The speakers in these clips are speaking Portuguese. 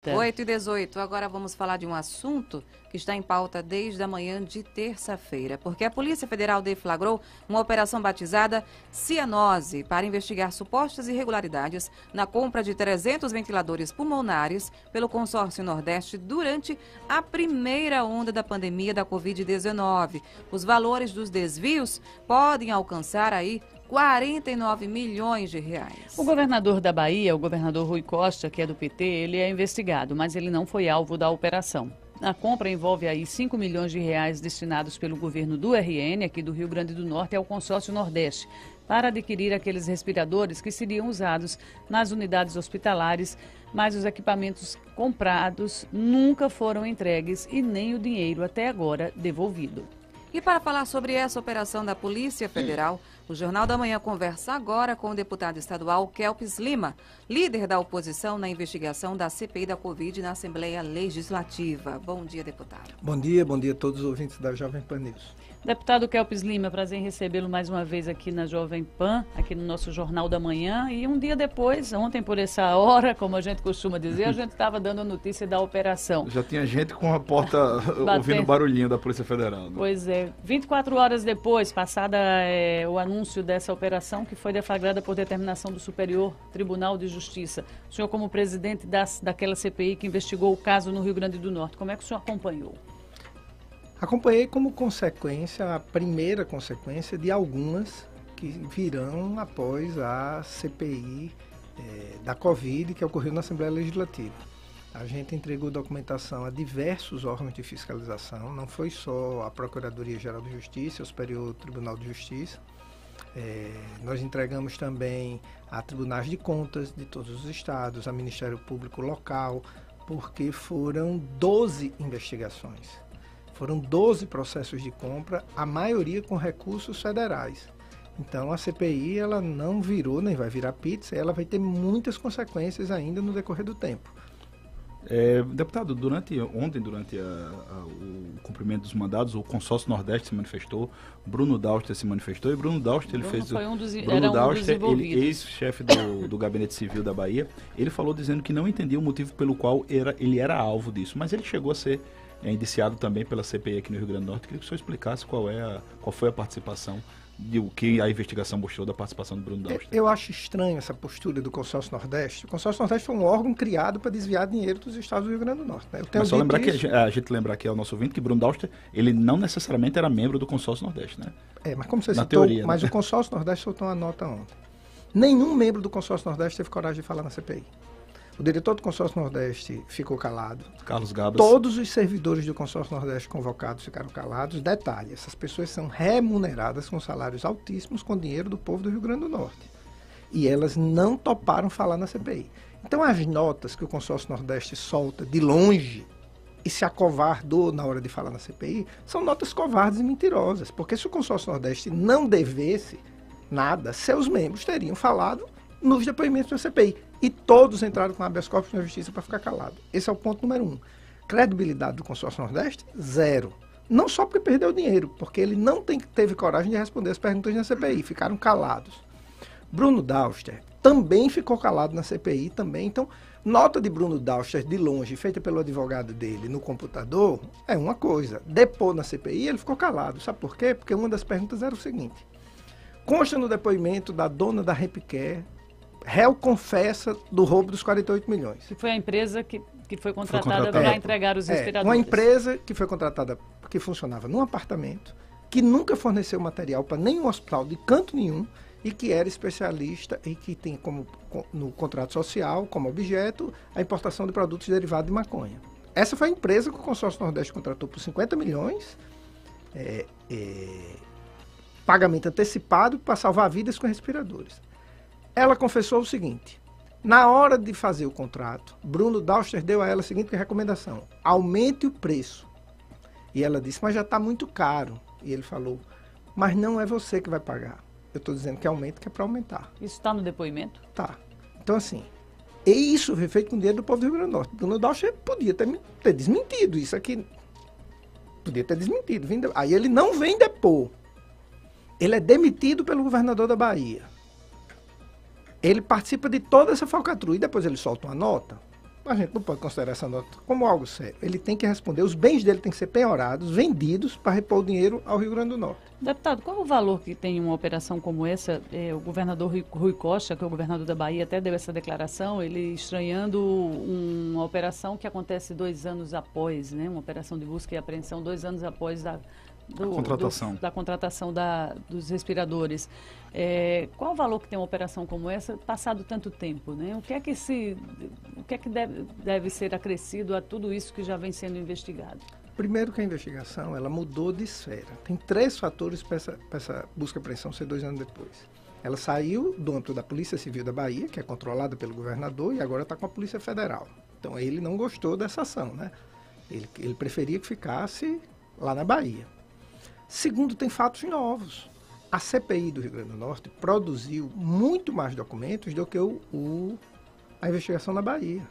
8h18, agora vamos falar de um assunto que está em pauta desde a manhã de terça-feira, porque a Polícia Federal deflagrou uma operação batizada Cianose para investigar supostas irregularidades na compra de 300 ventiladores pulmonares pelo Consórcio Nordeste durante a primeira onda da pandemia da Covid-19. Os valores dos desvios podem alcançar aí 49 milhões de reais. O governador da Bahia, o governador Rui Costa, que é do PT, ele é investigado, mas ele não foi alvo da operação. A compra envolve aí 5 milhões de reais destinados pelo governo do RN, aqui do Rio Grande do Norte, ao Consórcio Nordeste, para adquirir aqueles respiradores que seriam usados nas unidades hospitalares, mas os equipamentos comprados nunca foram entregues e nem o dinheiro até agora devolvido. E para falar sobre essa operação da Polícia Federal, o Jornal da Manhã conversa agora com o deputado estadual Kelps Lima, líder da oposição na investigação da CPI da Covid na Assembleia Legislativa. Bom dia, deputado. Bom dia a todos os ouvintes da Jovem Pan News. Deputado Kelps Lima, prazer em recebê-lo mais uma vez aqui na Jovem Pan, aqui no nosso Jornal da Manhã. E um dia depois, ontem por essa hora, como a gente costuma dizer, a gente estava dando a notícia da operação. Já tinha gente com a porta ouvindo o barulhinho da Polícia Federal. Né? Pois é, 24 horas depois, passada o anúncio dessa operação, que foi deflagrada por determinação do Superior Tribunal de Justiça. O senhor, como presidente daquela CPI que investigou o caso no Rio Grande do Norte, como é que o senhor acompanhou? Acompanhei como consequência, a primeira consequência de algumas que virão após a CPI da Covid que ocorreu na Assembleia Legislativa. A gente entregou documentação a diversos órgãos de fiscalização, não foi só a Procuradoria-Geral de Justiça, o Superior Tribunal de Justiça. Nós entregamos também a tribunais de contas de todos os estados, a Ministério Público Local, porque foram 12 investigações. Foram 12 processos de compra, a maioria com recursos federais. Então a CPI ela não virou, nem vai virar pizza, ela vai ter muitas consequências ainda no decorrer do tempo. Deputado, ontem, durante o cumprimento dos mandados, o Consórcio Nordeste se manifestou, Bruno Dauster se manifestou, e Bruno Dauster, ex-chefe do Gabinete Civil da Bahia, ele falou dizendo que não entendia o motivo pelo qual ele era alvo disso, mas ele chegou a ser indiciado também pela CPI aqui no Rio Grande do Norte. Queria que o senhor explicasse qual foi a participação, o que a investigação mostrou da participação do Bruno Dauster. Eu acho estranho essa postura do Consórcio Nordeste. O Consórcio Nordeste foi um órgão criado para desviar dinheiro dos estados do Rio Grande do Norte. Né? Mas só lembrar a gente lembrar aqui ao nosso ouvinte que Bruno Dauster, ele não necessariamente era membro do Consórcio Nordeste, né? Mas como você Na citou, teoria, mas né? O Consórcio Nordeste soltou uma nota ontem. Nenhum membro do Consórcio Nordeste teve coragem de falar na CPI. O diretor do Consórcio Nordeste ficou calado. Carlos Gabas. Todos os servidores do Consórcio Nordeste convocados ficaram calados. Detalhe, essas pessoas são remuneradas com salários altíssimos com dinheiro do povo do Rio Grande do Norte. E elas não toparam falar na CPI. Então as notas que o Consórcio Nordeste solta de longe e se acovardou na hora de falar na CPI, são notas covardes e mentirosas. Porque se o Consórcio Nordeste não devesse nada, seus membros teriam falado nos depoimentos da CPI. E todos entraram com habeas corpus na justiça para ficar calado. Esse é o ponto número 1. Credibilidade do Consórcio Nordeste, zero. Não só porque perdeu dinheiro, porque ele não teve coragem de responder as perguntas na CPI, ficaram calados. Bruno Dauster também ficou calado na CPI também. Então, nota de Bruno Dauster de longe, feita pelo advogado dele no computador, é uma coisa. Depô na CPI, ele ficou calado. Sabe por quê? Porque uma das perguntas era o seguinte: consta no depoimento da dona da Repicare, réu confessa do roubo dos 48 milhões. Que foi a empresa que foi contratada para entregar os respiradores. Uma empresa que foi contratada, que funcionava num apartamento, que nunca forneceu material para nenhum hospital de canto nenhum e que era especialista e que tem no contrato social, como objeto, a importação de produtos derivados de maconha. Essa foi a empresa que o Consórcio Nordeste contratou por 50 milhões, pagamento antecipado para salvar vidas com respiradores. Ela confessou o seguinte: na hora de fazer o contrato, Bruno Dauster deu a ela a seguinte recomendação: aumente o preço. E ela disse: mas já está muito caro. E ele falou: mas não é você que vai pagar. Eu estou dizendo que aumenta, que é para aumentar. Isso está no depoimento? Tá. Então, assim, isso foi feito com dinheiro do povo do Rio Grande do Norte. Bruno Dauster podia ter desmentido isso aqui. Podia ter desmentido. Aí ele não vem depor. Ele é demitido pelo governador da Bahia. Ele participa de toda essa falcatrua e depois ele solta uma nota a gente não pode considerar essa nota como algo sério. Ele tem que responder, os bens dele têm que ser penhorados, vendidos, para repor o dinheiro ao Rio Grande do Norte. Deputado, qual o valor que tem uma operação como essa? O governador Rui Costa, que é o governador da Bahia, até deu essa declaração, ele estranhando uma operação que acontece 2 anos após, né? Uma operação de busca e apreensão 2 anos após da contratação dos respiradores. Qual o valor que tem uma operação como essa, passado tanto tempo, né? O que é que deve ser acrescido a tudo isso que já vem sendo investigado? Primeiro que a investigação, ela mudou de esfera. Tem 3 fatores para essa busca e apreensão ser 2 anos depois. Ela saiu do âmbito da Polícia Civil da Bahia, que é controlada pelo governador, e agora está com a Polícia Federal. Então ele não gostou dessa ação, né? Ele preferia que ficasse lá na Bahia. Segundo, tem fatos novos. A CPI do Rio Grande do Norte produziu muito mais documentos do que a investigação na Bahia.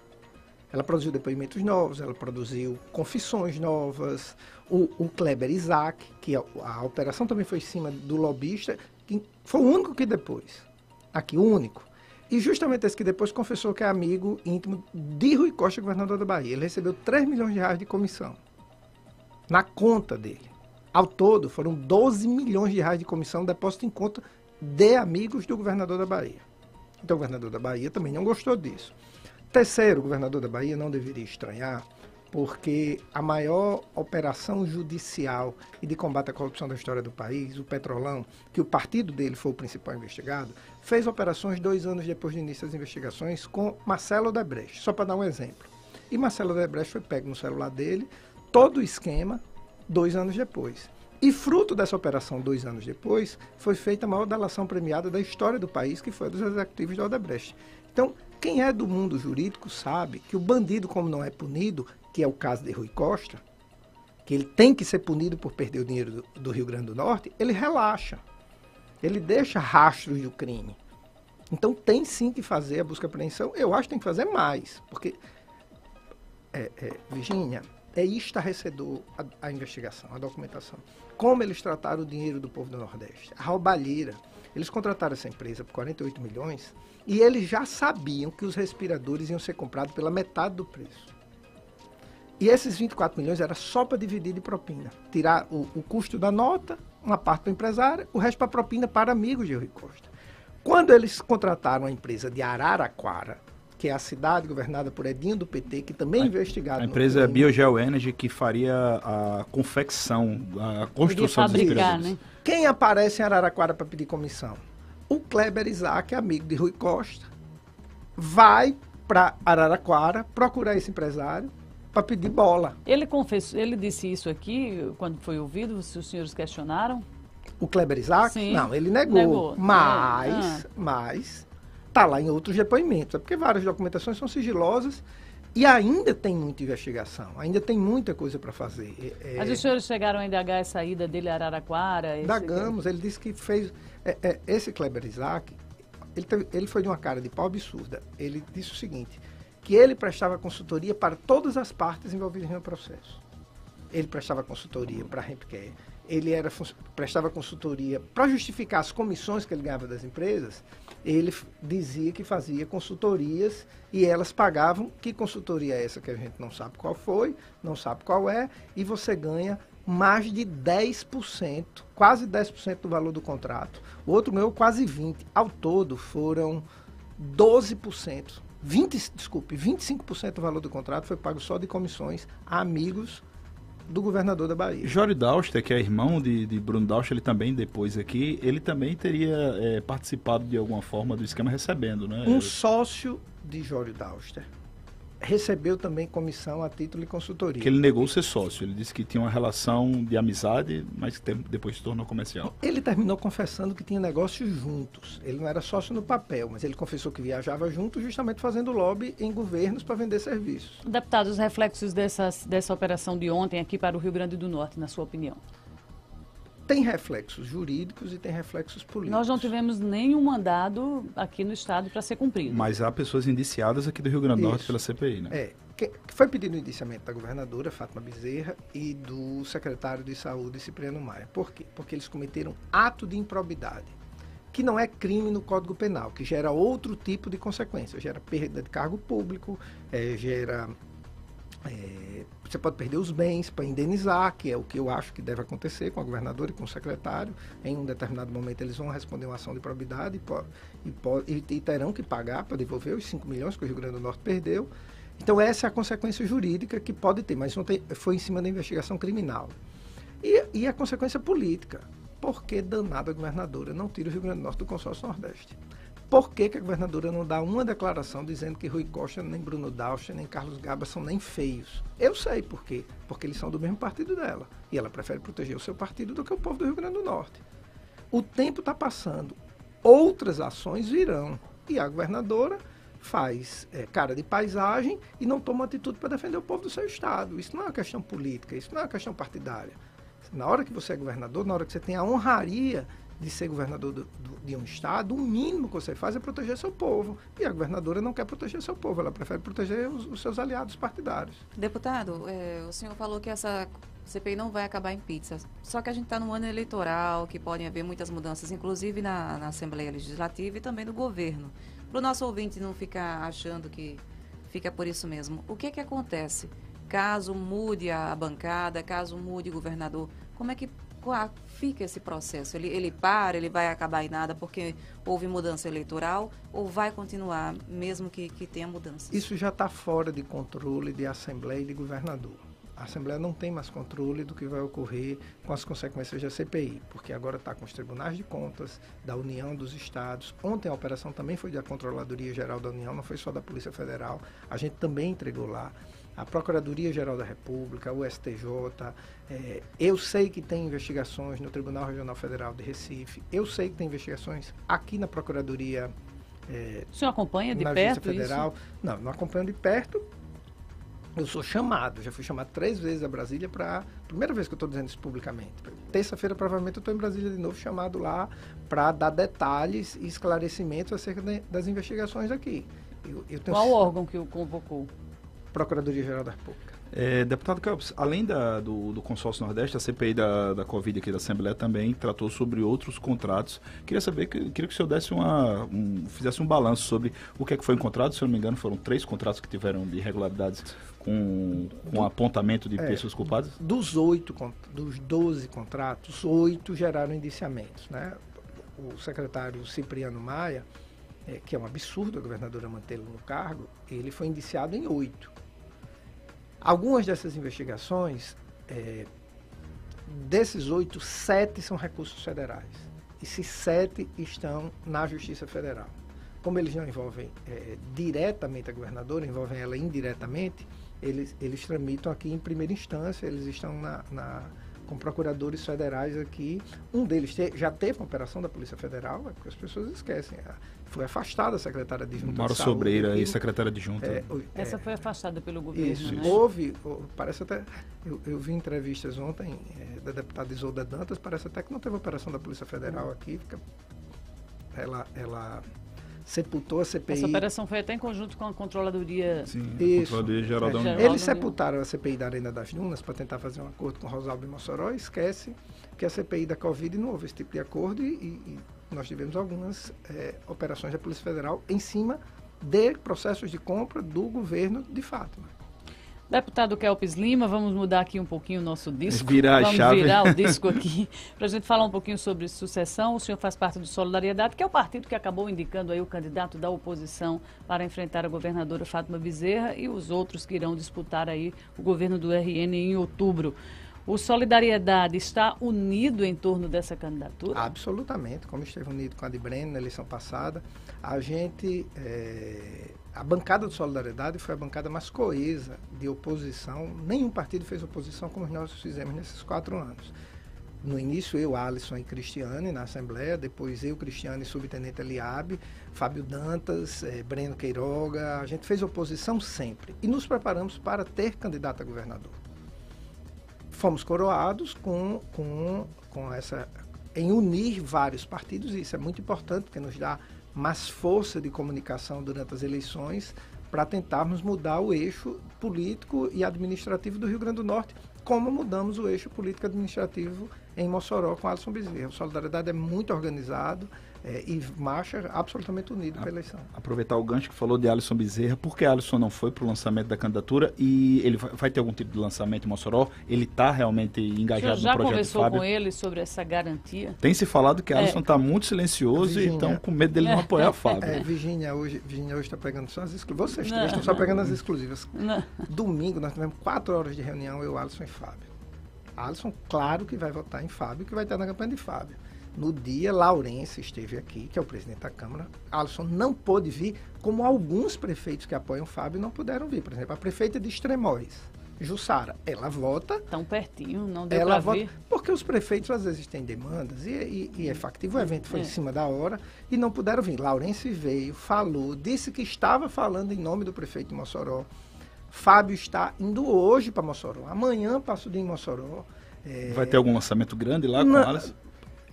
Ela produziu depoimentos novos, ela produziu confissões novas. O Kleber Isaac, que a operação também foi em cima do lobista, que foi o único que depois. Aqui, o único. E justamente esse que depois confessou que é amigo íntimo de Rui Costa, governador da Bahia. Ele recebeu 3 milhões de reais de comissão na conta dele. Ao todo, foram 12 milhões de reais de comissão depósito em conta de amigos do governador da Bahia. Então, o governador da Bahia também não gostou disso. Terceiro, o governador da Bahia não deveria estranhar, porque a maior operação judicial e de combate à corrupção da história do país, o Petrolão, que o partido dele foi o principal investigado, fez operações 2 anos depois do início das investigações com Marcelo Odebrecht, só para dar um exemplo. E Marcelo Odebrecht foi pego no celular dele, todo o esquema, 2 anos depois. E fruto dessa operação, 2 anos depois, foi feita a maior delação premiada da história do país, que foi a dos executivos da Odebrecht. Então, quem é do mundo jurídico sabe que o bandido, como não é punido, que é o caso de Rui Costa, que ele tem que ser punido por perder o dinheiro do Rio Grande do Norte, ele relaxa. Ele deixa rastros do crime. Então, tem sim que fazer a busca e apreensão. Eu acho que tem que fazer mais, porque, Virgínia, é estarrecedor a investigação, a documentação. Como eles trataram o dinheiro do povo do Nordeste. A roubalheira. Eles contrataram essa empresa por 48 milhões e eles já sabiam que os respiradores iam ser comprados pela metade do preço. E esses 24 milhões era só para dividir de propina. Tirar o custo da nota, uma parte para o empresário, o resto para propina para amigos de Rui Costa. Quando eles contrataram a empresa de Araraquara, que é a cidade governada por Edinho do PT, que também é investigado. A empresa Biogel Energy, que faria a confecção, a construção dos respiradores. Né? Quem aparece em Araraquara para pedir comissão? O Kleber Isaac, amigo de Rui Costa, vai para Araraquara procurar esse empresário para pedir bola. Ele disse isso aqui quando foi ouvido, os senhores questionaram? O Kleber Isaac? Sim. Não, ele negou. Mas está lá em outros depoimentos. É porque várias documentações são sigilosas e ainda tem muita investigação, ainda tem muita coisa para fazer. Mas os senhores chegaram a indagar essa ida dele a Araraquara? Indagamos, ele disse que fez... esse Kleber Isaac, ele foi de uma cara de pau absurda. Ele disse o seguinte, que ele prestava consultoria para todas as partes envolvidas no processo. Ele prestava consultoria para a Rempcare, ele prestava consultoria para justificar as comissões que ele ganhava das empresas. Ele dizia que fazia consultorias e elas pagavam. Que consultoria é essa que a gente não sabe qual foi, não sabe qual é, e você ganha mais de 10%, quase 10% do valor do contrato. O outro ganhou quase 20%. Ao todo foram 12%. 25% do valor do contrato foi pago só de comissões a amigos do governador da Bahia. Jório Dauster, que é irmão de Bruno Dauster, ele também depois aqui, ele também teria participado de alguma forma do esquema recebendo, né? Um sócio de Jório Dauster recebeu também comissão a título de consultoria. Que ele negou ser sócio, ele disse que tinha uma relação de amizade, mas que depois se tornou comercial. Ele terminou confessando que tinha negócios juntos. Ele não era sócio no papel, mas ele confessou que viajava junto justamente fazendo lobby em governos para vender serviços. Deputado, os reflexos dessa operação de ontem aqui para o Rio Grande do Norte, na sua opinião? Tem reflexos jurídicos e tem reflexos políticos. Nós não tivemos nenhum mandado aqui no Estado para ser cumprido. Mas há pessoas indiciadas aqui do Rio Grande do Norte pela CPI, né? Que foi pedido o indiciamento da governadora, Fátima Bezerra, e do secretário de Saúde, Cipriano Maia. Por quê? Porque eles cometeram ato de improbidade. que não é crime no Código Penal, que gera outro tipo de consequência, gera perda de cargo público, você pode perder os bens para indenizar, que é o que eu acho que deve acontecer com a governadora e com o secretário. Em um determinado momento eles vão responder uma ação de probidade e terão que pagar para devolver os 5 milhões que o Rio Grande do Norte perdeu. Então essa é a consequência jurídica que pode ter, mas foi em cima da investigação criminal. E a consequência política. Por que danada a governadora não tira o Rio Grande do Norte do consórcio Nordeste? Por que a governadora não dá uma declaração dizendo que Rui Costa, nem Bruno Daucher, nem Carlos Gaba são nem feios? Eu sei por quê. Porque eles são do mesmo partido dela. E ela prefere proteger o seu partido do que o povo do Rio Grande do Norte. O tempo está passando. Outras ações virão. E a governadora faz cara de paisagem e não toma atitude para defender o povo do seu estado. Isso não é uma questão política, isso não é uma questão partidária. Na hora que você é governador, na hora que você tem a honraria de ser governador de um estado, o mínimo que você faz é proteger seu povo. E a governadora não quer proteger seu povo, ela prefere proteger os seus aliados partidários. Deputado, o senhor falou que essa CPI não vai acabar em pizza. Só que a gente está num ano eleitoral, que podem haver muitas mudanças, inclusive na Assembleia Legislativa e também no governo. Para o nosso ouvinte não ficar achando que fica por isso mesmo, o que é que acontece caso mude a bancada, caso mude o governador? Como é que fica esse processo? Ele vai acabar em nada porque houve mudança eleitoral ou vai continuar mesmo que tenha mudanças? Isso já está fora de controle de Assembleia e de governador. A Assembleia não tem mais controle do que vai ocorrer com as consequências da CPI, porque agora está com os tribunais de contas, da União, dos estados. Ontem a operação também foi da Controladoria Geral da União, não foi só da Polícia Federal. A gente também entregou lá. A Procuradoria-Geral da República, o STJ, eu sei que tem investigações no Tribunal Regional Federal de Recife, eu sei que tem investigações aqui na Procuradoria o senhor acompanha de na perto Justiça Federal. isso? Não acompanho de perto. Eu sou chamado, já fui chamado 3 vezes a Brasília para... Primeira vez que eu estou dizendo isso publicamente. Terça-feira, provavelmente, eu estou em Brasília de novo, chamado lá para dar detalhes e esclarecimentos acerca das investigações aqui. Qual órgão que o convocou? Procuradoria-Geral da República. Deputado Campos, além do consórcio Nordeste, a CPI da Covid aqui da Assembleia também tratou sobre outros contratos. Queria que o senhor desse fizesse um balanço sobre o que é que foi encontrado. Se eu não me engano, foram 3 contratos que tiveram irregularidades com apontamento de pessoas culpadas. Dos 12 contratos, 8 geraram indiciamentos, né? O secretário Cipriano Maia, que é um absurdo a governadora mantê-lo no cargo, ele foi indiciado em 8. Algumas dessas investigações, desses 8, 7 são recursos federais. Esses 7 estão na Justiça Federal. Como eles não envolvem diretamente a governadora, envolvem ela indiretamente, eles tramitam aqui em primeira instância, eles estão com procuradores federais aqui. Um deles já teve uma operação da Polícia Federal, porque as pessoas esquecem. Foi afastada a secretária de Junta Mauro de Saúde. Sobreira, ex-secretária de Junta. Essa foi afastada pelo governo, isso, né? Parece até... Eu vi entrevistas ontem da deputada Isolda Dantas, parece até que não teve operação da Polícia Federal aqui. Ela sepultou a CPI. Essa operação foi até em conjunto com a Controladoria... Sim, isso. a Controladoria Geral da União. Eles sepultaram a CPI da Arena das Dunas para tentar fazer um acordo com Rosalba e Mossoró e esquece que a CPI da Covid não houve esse tipo de acordo e nós tivemos algumas operações da Polícia Federal em cima de processos de compra do governo de Fátima. Deputado Kelps Lima, vamos mudar aqui um pouquinho o nosso disco. Vamos virar o disco aqui para a gente falar um pouquinho sobre sucessão. O senhor faz parte do Solidariedade, que é o partido que acabou indicando aí o candidato da oposição para enfrentar a governadora Fátima Bezerra e os outros que irão disputar aí o governo do RN em outubro. O Solidariedade está unido em torno dessa candidatura? Absolutamente, como esteve unido com a de Breno na eleição passada. A bancada do Solidariedade foi a bancada mais coesa de oposição. Nenhum partido fez oposição como nós fizemos nesses 4 anos. No início, eu, Alisson e Cristiane na Assembleia, depois eu, Cristiane e Subtenente Eliabe, Fábio Dantas, Breno Queiroga. A gente fez oposição sempre e nos preparamos para ter candidato a governador. Fomos coroados em unir vários partidos, e isso é muito importante, porque nos dá mais força de comunicação durante as eleições para tentarmos mudar o eixo político e administrativo do Rio Grande do Norte, como mudamos o eixo político e administrativo em Mossoró com Alisson Bezerra. O Solidariedade é muito organizado, e marcha absolutamente unido para a eleição. Aproveitar o gancho que falou de Alisson Bezerra, por que Alisson não foi para o lançamento da candidatura e ele vai ter algum tipo de lançamento em Mossoró? Ele está realmente engajado no projeto do Fábio? Já conversou com ele sobre essa garantia? Tem se falado que Alisson está muito silencioso Virginia, e estão com medo dele não apoiar Fábio. Virginia hoje está pegando só as exclusivas. Vocês três estão só pegando as exclusivas. Domingo nós tivemos 4 horas de reunião, eu, Alisson e Fábio. Alisson, claro que vai votar em Fábio, que vai estar na campanha de Fábio. No dia, Laurence esteve aqui, que é o presidente da Câmara. Alisson não pôde vir, como alguns prefeitos que apoiam Fábio não puderam vir. Por exemplo, a prefeita de Extremóis, Jussara, ela vota... Tão pertinho, não deu para vir. Porque os prefeitos, às vezes, têm demandas e é factível. O evento foi em cima da hora e não puderam vir. Laurence veio, falou, disse que estava falando em nome do prefeito de Mossoró. Fábio está indo hoje para Mossoró. Amanhã passa o dia em Mossoró. Vai ter algum lançamento grande lá com Alisson?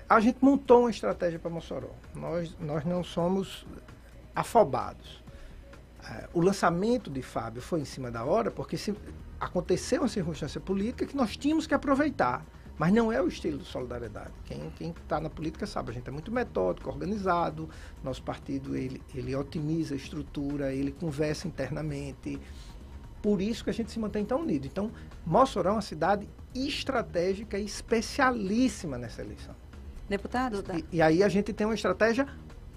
A gente montou uma estratégia para Mossoró. Nós não somos afobados. O lançamento de Fábio foi em cima da hora, porque aconteceu uma circunstância política que nós tínhamos que aproveitar. Mas não é o estilo de Solidariedade. Quem está na política sabe, a gente é muito metódico, organizado. Nosso partido, ele otimiza a estrutura, ele conversa internamente. Por isso que a gente se mantém tão unido. Então, Mossoró é uma cidade estratégica e especialíssima nessa eleição. Deputado? E aí a gente tem uma estratégia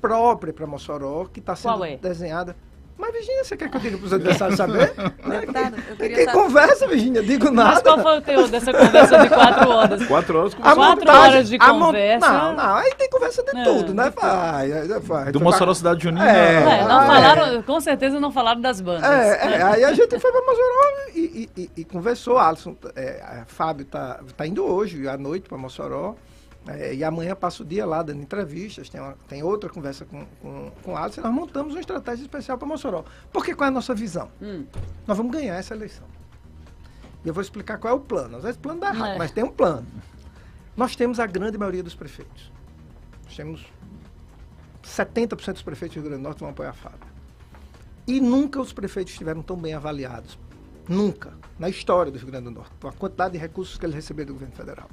própria para Mossoró, que está sendo desenhada. Mas, Virginia, você quer que eu diga para os adversários saber? Deputado, eu queria Quem conversa, Virginia, digo nada. Mas qual foi o teor dessa conversa de 4 horas? 4 horas com 4 horas de conversa. Não, aí tem conversa de tudo, né? Do Mossoró Cidade Junina. Não falaram, com certeza não falaram das bandas. Aí a gente foi para Mossoró e conversou. Alisson, Fábio tá indo hoje à noite para Mossoró. E amanhã passa o dia lá dando entrevistas, tem outra conversa com Alisson, e nós montamos uma estratégia especial para Mossoró. Porque qual é a nossa visão? Nós vamos ganhar essa eleição. E eu vou explicar qual é o plano. Às vezes o plano dá errado, mas tem um plano. Nós temos a grande maioria dos prefeitos. Nós temos 70% dos prefeitos do Rio Grande do Norte vão apoiar a Fábio. E nunca os prefeitos estiveram tão bem avaliados. Nunca. Na história do Rio Grande do Norte. Por a quantidade de recursos que eles receberam do governo federal.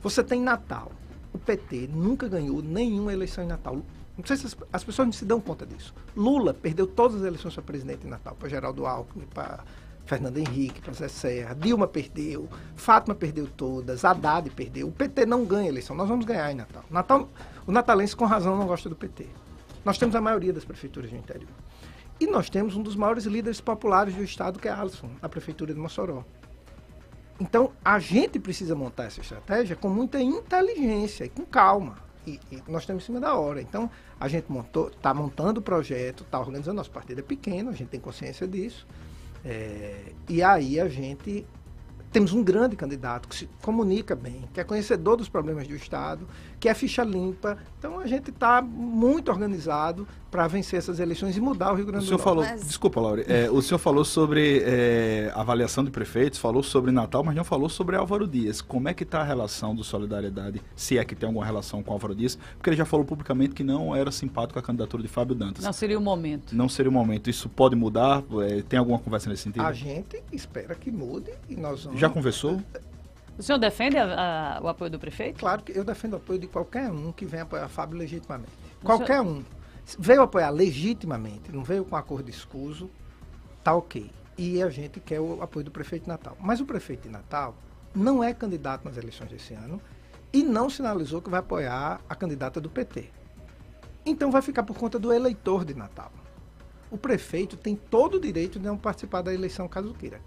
Você tem Natal. O PT nunca ganhou nenhuma eleição em Natal. Não sei se as pessoas não se dão conta disso. Lula perdeu todas as eleições para presidente em Natal. Para Geraldo Alckmin, para Fernando Henrique, para Zé Serra. Dilma perdeu. Fátima perdeu todas. Haddad perdeu. O PT não ganha eleição. Nós vamos ganhar em Natal. O natalense, com razão, não gosta do PT. Nós temos a maioria das prefeituras do interior. E nós temos um dos maiores líderes populares do estado, que é Alisson, na prefeitura de Mossoró. Então, a gente precisa montar essa estratégia com muita inteligência e com calma. E nós estamos em cima da hora. Então, a gente está montando o projeto, está organizando. Nosso partido é pequeno, a gente tem consciência disso. E aí a gente... Temos um grande candidato que se comunica bem, que é conhecedor dos problemas do Estado, que é ficha limpa. Então, a gente está muito organizado para vencer essas eleições e mudar o Rio Grande do Norte. Falou, desculpa, Laura, o senhor falou sobre avaliação de prefeitos, falou sobre Natal, mas não falou sobre Álvaro Dias. Como é que está a relação do Solidariedade, se é que tem alguma relação com Álvaro Dias? Porque ele já falou publicamente que não era simpático com a candidatura de Fábio Dantas. Não seria o momento. Não seria o momento. Isso pode mudar? Tem alguma conversa nesse sentido? A gente espera que mude e nós vamos... Já conversou? O senhor defende o apoio do prefeito? Claro que eu defendo o apoio de qualquer um que venha apoiar Fábio legitimamente. Qualquer um. Veio apoiar legitimamente, não veio com acordo escuso, tá ok. E a gente quer o apoio do prefeito de Natal. Mas o prefeito de Natal não é candidato nas eleições desse ano e não sinalizou que vai apoiar a candidata do PT. Então vai ficar por conta do eleitor de Natal. O prefeito tem todo o direito de não participar da eleição caso queira.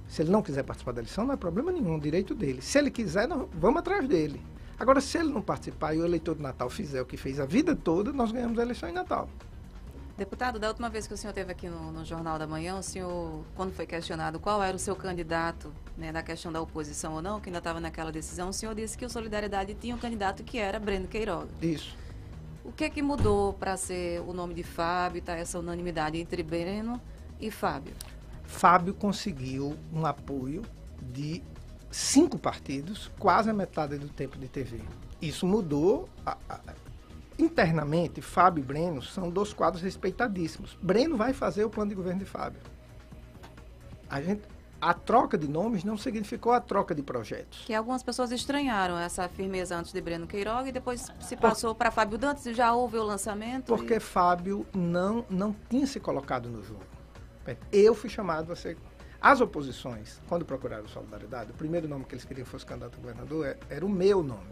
Se ele não quiser participar da eleição, não é problema nenhum, é o direito dele. Se ele quiser, nós vamos atrás dele. Agora, se ele não participar e o eleitor de Natal fizer o que fez a vida toda, nós ganhamos a eleição em Natal. Deputado, da última vez que o senhor esteve aqui no Jornal da Manhã, o senhor, quando foi questionado qual era o seu candidato, né, na questão da oposição ou não, que ainda estava naquela decisão, o senhor disse que o Solidariedade tinha um candidato que era Breno Queiroga. Isso. O que é que mudou para ser o nome de Fábio, tá, essa unanimidade entre Breno e Fábio? Fábio conseguiu um apoio de 5 partidos, quase a metade do tempo de TV. Isso mudou. Internamente, Fábio e Breno são 2 quadros respeitadíssimos. Breno vai fazer o plano de governo de Fábio. a troca de nomes não significou a troca de projetos. Que algumas pessoas estranharam essa firmeza antes de Breno Queiroga e depois se passou para Fábio Dantas e já houve o lançamento. Porque Fábio não tinha se colocado no jogo. Eu fui chamado a ser... As oposições, quando procuraram Solidariedade, o primeiro nome que eles queriam fosse candidato a governador era o meu nome.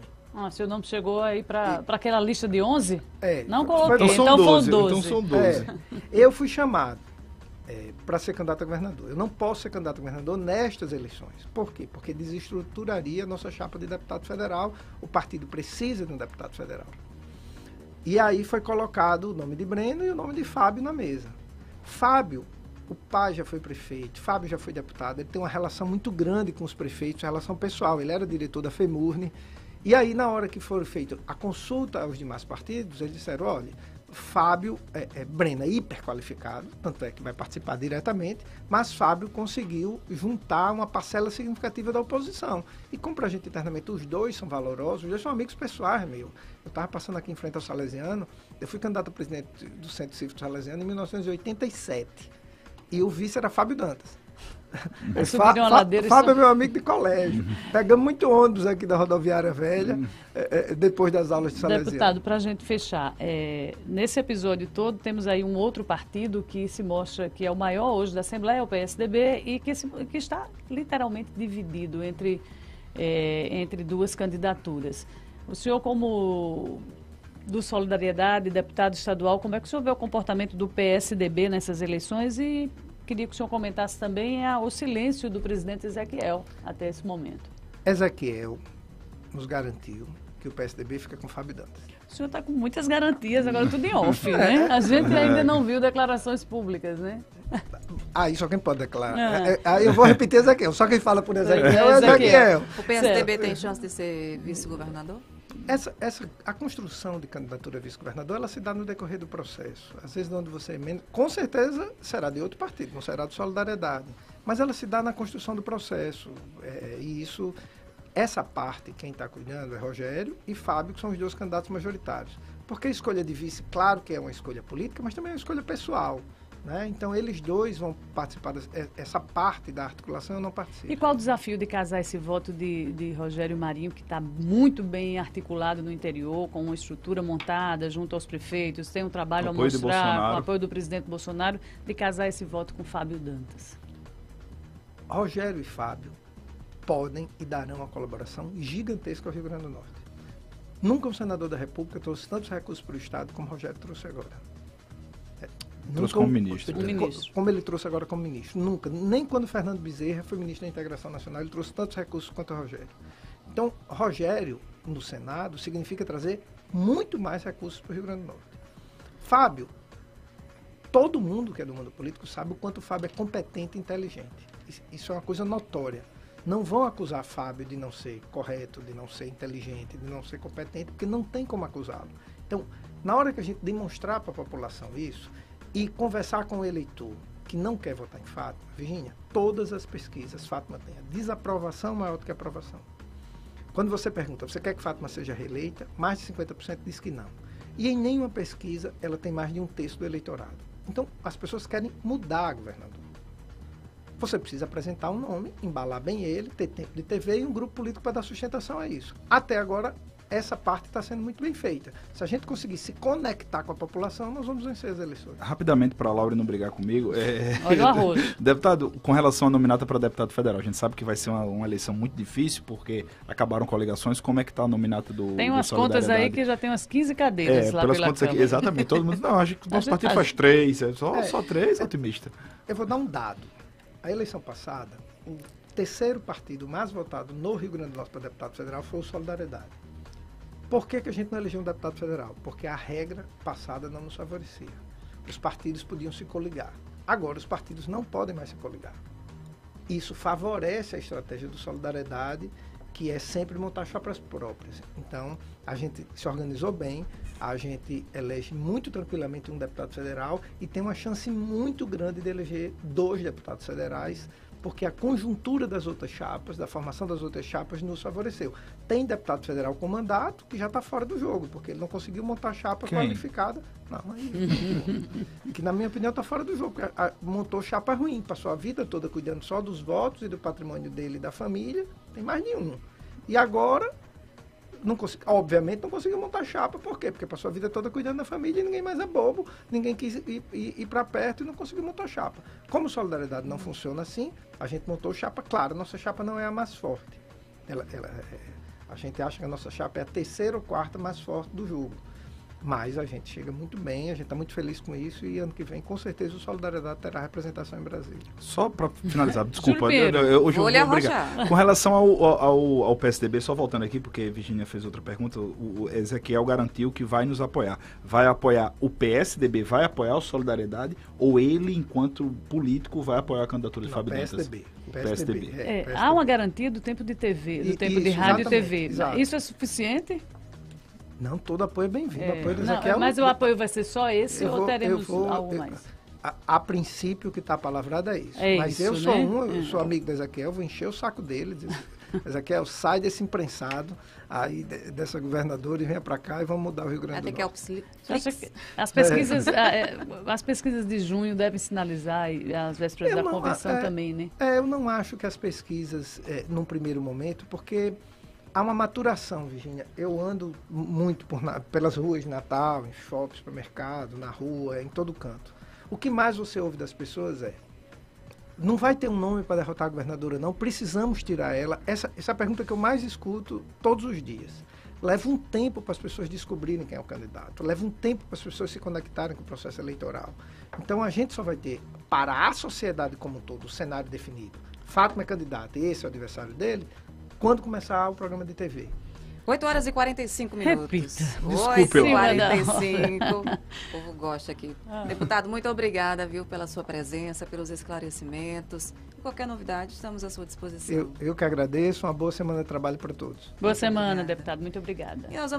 Seu nome chegou aí para aquela lista de 11? Não coloquei, então foram 12. Então são 12. Eu fui chamado para ser candidato a governador. Eu não posso ser candidato a governador nestas eleições. Por quê? Porque desestruturaria a nossa chapa de deputado federal. O partido precisa de um deputado federal. E aí foi colocado o nome de Breno e o nome de Fábio na mesa. Fábio, o pai já foi prefeito, Fábio já foi deputado, ele tem uma relação muito grande com os prefeitos, relação pessoal. Ele era diretor da FEMURNE. E aí, na hora que foi feita a consulta aos demais partidos, eles disseram, olha, Fábio, Breno é hiperqualificado, tanto é que vai participar diretamente, mas Fábio conseguiu juntar uma parcela significativa da oposição. E como para a gente internamente os dois são valorosos, os dois são amigos pessoais, meu. Eu estava passando aqui em frente ao Salesiano, eu fui candidato a presidente do Centro Cívico Salesiano em 1987. E o vice era Fábio Dantas. Fábio é meu amigo de colégio. Pegamos muito ônibus aqui da rodoviária velha, depois das aulas de Salesiano. Deputado, para a gente fechar, nesse episódio todo temos aí um outro partido que se mostra que é o maior hoje da Assembleia, o PSDB, e que está literalmente dividido entre duas candidaturas. O senhor, como do Solidariedade, deputado estadual, como é que o senhor vê o comportamento do PSDB nessas eleições? E queria que o senhor comentasse também o silêncio do presidente Ezequiel até esse momento. Ezequiel nos garantiu que o PSDB fica com Fábio Dantas. O senhor está com muitas garantias, agora tudo em off, né? A gente ainda não viu declarações públicas, né? Aí só quem pode declarar. Aí eu vou repetir Ezequiel. Só quem fala por Ezequiel é Ezequiel. O PSDB tem chance de ser vice-governador? A construção de candidatura a vice-governador, ela se dá no decorrer do processo. Às vezes, onde você menos... Com certeza, será de outro partido, não será de Solidariedade. Mas ela se dá na construção do processo. E isso, essa parte, quem está cuidando é Rogério e Fábio, que são os dois candidatos majoritários. Porque a escolha de vice, claro que é uma escolha política, mas também é uma escolha pessoal. Né? Então, eles dois vão participar dessa parte da articulação, eu não participo. E qual o desafio de casar esse voto de Rogério Marinho, que está muito bem articulado no interior, com uma estrutura montada junto aos prefeitos, tem um trabalho a mostrar, com o apoio do presidente Bolsonaro, de casar esse voto com Fábio Dantas? Rogério e Fábio podem e darão uma colaboração gigantesca ao Rio Grande do Norte. Nunca um senador da República trouxe tantos recursos para o Estado como Rogério trouxe agora. Trouxe como ministro. Como ele trouxe agora como ministro. Nunca. Nem quando Fernando Bezerra foi ministro da Integração Nacional, ele trouxe tantos recursos quanto o Rogério. Então, Rogério, no Senado, significa trazer muito mais recursos para o Rio Grande do Norte. Fábio, todo mundo que é do mundo político sabe o quanto o Fábio é competente e inteligente. Isso é uma coisa notória. Não vão acusar Fábio de não ser correto, de não ser inteligente, de não ser competente, porque não tem como acusá-lo. Então, na hora que a gente demonstrar para a população isso, e conversar com o eleitor que não quer votar em Fátima, Virgínia, todas as pesquisas, Fátima tem a desaprovação maior do que a aprovação. Quando você pergunta, você quer que Fátima seja reeleita? Mais de 50% diz que não. E em nenhuma pesquisa ela tem mais de 1/3 do eleitorado. Então, as pessoas querem mudar a governador. Você precisa apresentar um nome, embalar bem ele, ter tempo de TV e um grupo político para dar sustentação a isso. Até agora, essa parte está sendo muito bem feita. Se a gente conseguir se conectar com a população, nós vamos vencer as eleições. Rapidamente, para a Laura não brigar comigo. Olha o arroz. Deputado, com relação à nominata para deputado federal, a gente sabe que vai ser uma eleição muito difícil, porque acabaram coligações. Como é que está a nominata do Tem umas contas aí que já tem umas 15 cadeiras lá pelas pela contas aqui, exatamente. Todo mundo, não, acho que o nosso partido faz 3, só 3, otimista. Eu vou dar um dado. A eleição passada, o terceiro partido mais votado no Rio Grande do Norte para deputado federal foi o Solidariedade. Por que a gente não elegeu um deputado federal? Porque a regra passada não nos favorecia. Os partidos podiam se coligar. Agora, os partidos não podem mais se coligar. Isso favorece a estratégia do Solidariedade, que é sempre montar chapas próprias. Então, a gente se organizou bem, a gente elege muito tranquilamente um deputado federal e tem uma chance muito grande de eleger 2 deputados federais porque a conjuntura das outras chapas, da formação das outras chapas, nos favoreceu. Tem deputado federal com mandato que já está fora do jogo, porque ele não conseguiu montar chapa qualificada. Não, aí, que na minha opinião está fora do jogo, porque montou chapa ruim, passou a vida toda cuidando só dos votos e do patrimônio dele e da família, tem mais nenhum. E agora, obviamente não conseguiu montar chapa, por quê? Porque passou a vida toda cuidando da família e ninguém mais é bobo, ninguém quis ir para perto e não conseguiu montar chapa. Como Solidariedade não funciona assim, a gente montou chapa, claro, nossa chapa não é a mais forte. A gente acha que a nossa chapa é a terceira ou quarta mais forte do jogo. Mas a gente chega muito bem, a gente está muito feliz com isso e ano que vem, com certeza, o Solidariedade terá representação em Brasília. Só para finalizar, desculpa, hoje eu vou obrigar. Com relação ao PSDB, só voltando aqui, porque Virgínia fez outra pergunta, o Ezequiel garantiu que vai nos apoiar. Vai apoiar o PSDB, vai apoiar o Solidariedade, ou ele, enquanto político, vai apoiar a candidatura de Fábio Dantas? PSDB. PSDB. Há uma garantia do tempo de TV, do tempo de rádio e TV. Exato. Isso é suficiente? Não, todo apoio é bem-vindo. Apoio do Ezequiel, mas o apoio vai ser só esse ou teremos algo mais? A princípio, o que está palavrado é isso. Mas eu sou amigo do Ezequiel, vou encher o saco dele. Dizer, Ezequiel, sai desse imprensado aí dessa governadora e venha para cá e vamos mudar o Rio Grande do Norte. As pesquisas de junho devem sinalizar as vésperas da convenção também, né? Eu não acho que as pesquisas, num primeiro momento, porque há uma maturação, Virgínia. Eu ando muito pelas ruas de Natal, em shopping, supermercado, na rua, em todo canto. O que mais você ouve das pessoas não vai ter um nome para derrotar a governadora, não. Precisamos tirar ela. Essa é a pergunta que eu mais escuto todos os dias. Leva um tempo para as pessoas descobrirem quem é o candidato. Leva um tempo para as pessoas se conectarem com o processo eleitoral. Então, a gente só vai ter, para a sociedade como um todo, o cenário definido. Fátima é candidata, esse é o adversário dele, quando começar o programa de TV. 8h45. Repita. 8h45. O povo gosta aqui. Deputado, muito obrigada, viu, pela sua presença, pelos esclarecimentos. Qualquer novidade, estamos à sua disposição. Eu que agradeço. Uma boa semana de trabalho para todos. Boa semana, deputado. Muito obrigada.